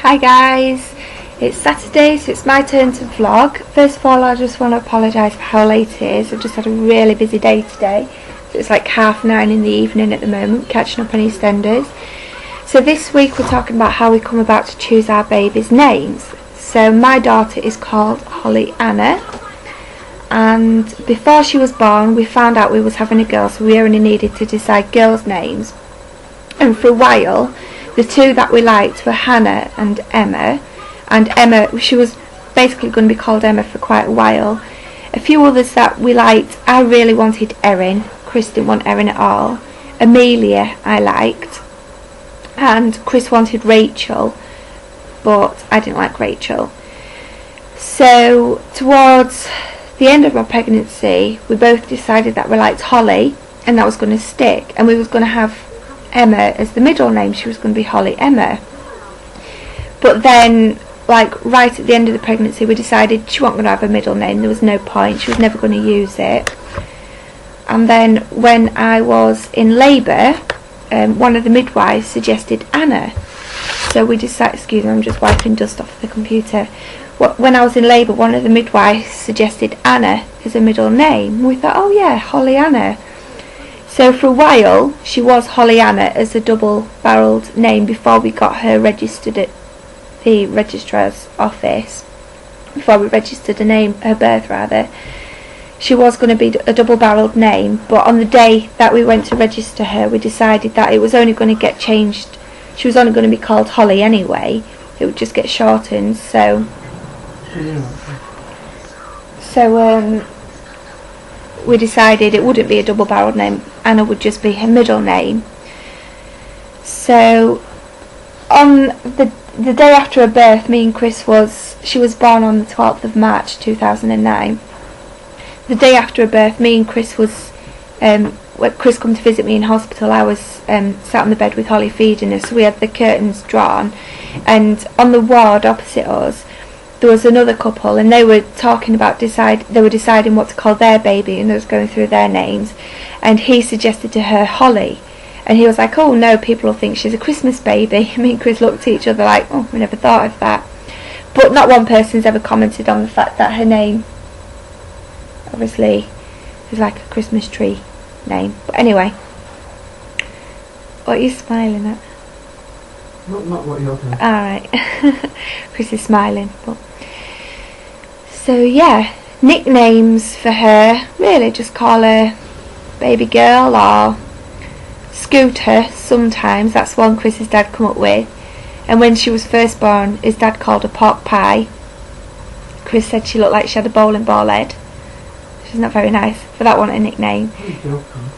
Hi guys, it's Saturday, so it's my turn to vlog. First of all, I just want to apologise for how late it is. I've just had a really busy day today, so it's like 9:30 in the evening at the moment, catching up on EastEnders. So this week we're talking about how we come about to choose our babies' names. So my daughter is called Holly Anna, and before she was born we found out we was having a girl, so we only needed to decide girls' names. And for a while the two that we liked were Hannah and Emma. And Emma, she was basically going to be called Emma for quite a while. A few others that we liked, I really wanted Erin. Chris didn't want Erin at all. Amelia I liked. And Chris wanted Rachel, but I didn't like Rachel. So towards the end of my pregnancy, we both decided that we liked Holly, and that was going to stick. And we was going to have Emma as the middle name. She was going to be Holly Emma. But then, like right at the end of the pregnancy, we decided she wasn't going to have a middle name. There was no point. She was never going to use it. And then when I was in labour, one of the midwives suggested Anna. So we decided, excuse me, I'm just wiping dust off the computer. When I was in labour, one of the midwives suggested Anna as a middle name. We thought, oh yeah, Holly Anna. So for a while she was Holly Anna as a double-barrelled name before we got her registered at the registrar's office. Before we registered her birth rather. She was going to be a double-barrelled name, but on the day that we went to register her, we decided that it was only going to get changed. She was only going to be called Holly anyway. It would just get shortened. So we decided it wouldn't be a double-barrelled name. Anna would just be her middle name. So on the day after her birth, me and Chris she was born on the 12th of March 2009. The day after her birth, me and Chris when Chris come to visit me in hospital, I was sat on the bed with Holly feeding her, so we had the curtains drawn, and on the ward opposite us there was another couple, and they were talking about they were deciding what to call their baby, and they was going through their names, and he suggested to her Holly, and he was like, oh no, people will think she's a Christmas baby. Me and Chris looked at each other like, oh, we never thought of that. But not one person's ever commented on the fact that her name obviously is like a Christmas tree name. But anyway, what are you smiling at? Not what you're doing. Alright. Chris is smiling. But so yeah, nicknames for her, really just call her baby girl or Scooter sometimes. That's one Chris's dad come up with. And when she was first born, his dad called her Pork Pie. Chris said she looked like she had a bowling ball head. She's not very nice, but that wasn't a nickname.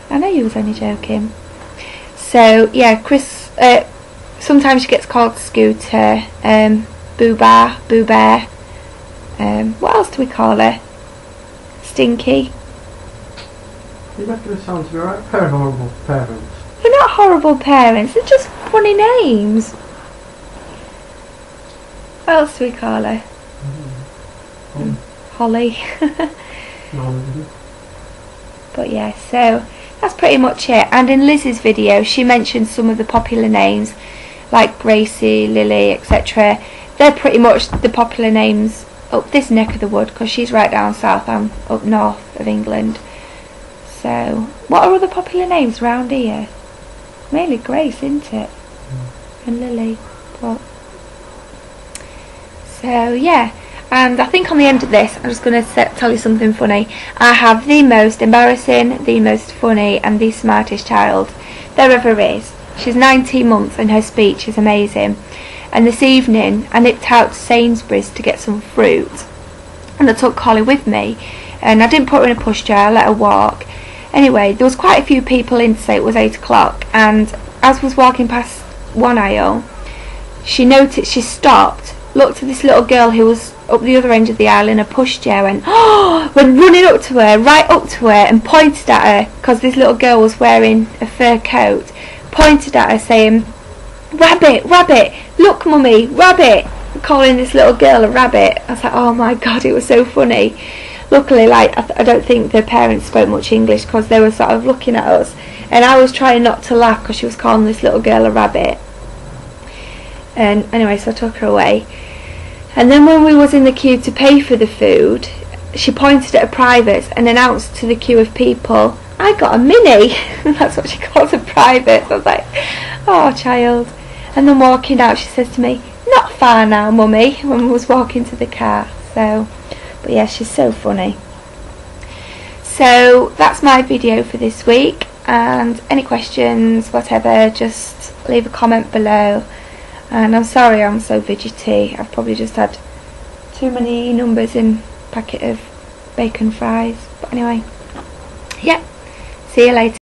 I know you was only joking. So yeah, Chris, sometimes she gets called Scooter, Boo Bar, Boo Bear. What else do we call her? Stinky. You reckon it sounds to be right? Pair of horrible parents. We're not horrible parents, they're just funny names. What else do we call her? Holly. But yeah, so that's pretty much it. And in Liz's video she mentioned some of the popular names like Gracie, Lily, etc. They're pretty much the popular names up this neck of the wood, because she's right down south, I'm up north of England. So what are other popular names around here? Mainly Grace, isn't it? And Lily. But so yeah, and I think on the end of this I'm just going to tell you something funny. I have the most embarrassing, the most funny and the smartest child there ever is. She's 19 months and her speech is amazing. And this evening I nipped out to Sainsbury's to get some fruit, and I took Holly with me, and I didn't put her in a pushchair, I let her walk. Anyway, there was quite a few people in to say it was 8 o'clock, and as I was walking past one aisle, she stopped, looked at this little girl who was up the other end of the aisle in a pushchair, went running up to her, right up to her, and pointed at her, because this little girl was wearing a fur coat, pointed at her saying, rabbit, rabbit, look mummy, rabbit, calling this little girl a rabbit. I was like, oh my god, it was so funny. Luckily, like, I don't think the parents spoke much English, because they were sort of looking at us, and I was trying not to laugh because she was calling this little girl a rabbit. And anyway, so I took her away. And then when we was in the queue to pay for the food, she pointed at a private and announced to the queue of people, "I got a mini." That's what she calls a private. So I was like, oh child. And then walking out, she says to me, "Not far now, mummy," when we was walking to the car. So, but yeah, she's so funny. So that's my video for this week, and any questions, whatever, just leave a comment below. And I'm sorry I'm so fidgety. I've probably just had too many numbers in a packet of bacon fries. But anyway, yeah, see you later.